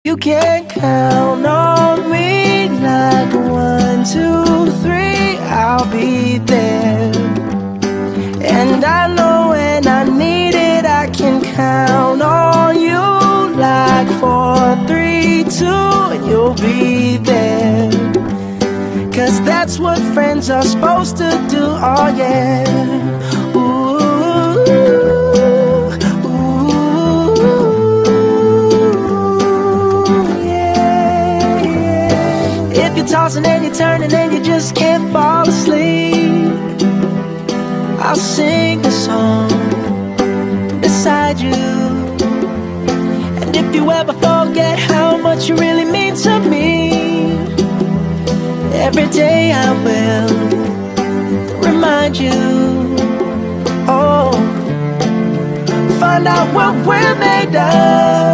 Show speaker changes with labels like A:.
A: You can count on me like 1, 2, 3, I'll be there. And I know when I need it, I can count on you like 4, 3, 2, and you'll be there. 'Cause that's what friends are supposed to do, oh yeah. Ooh, ooh, yeah, yeah. If you're tossing and you're turning and you just can't fall asleep, I'll sing a song beside you. And if you ever forget how much you really mean to me, every day I will remind you. Oh, find out what we're made of.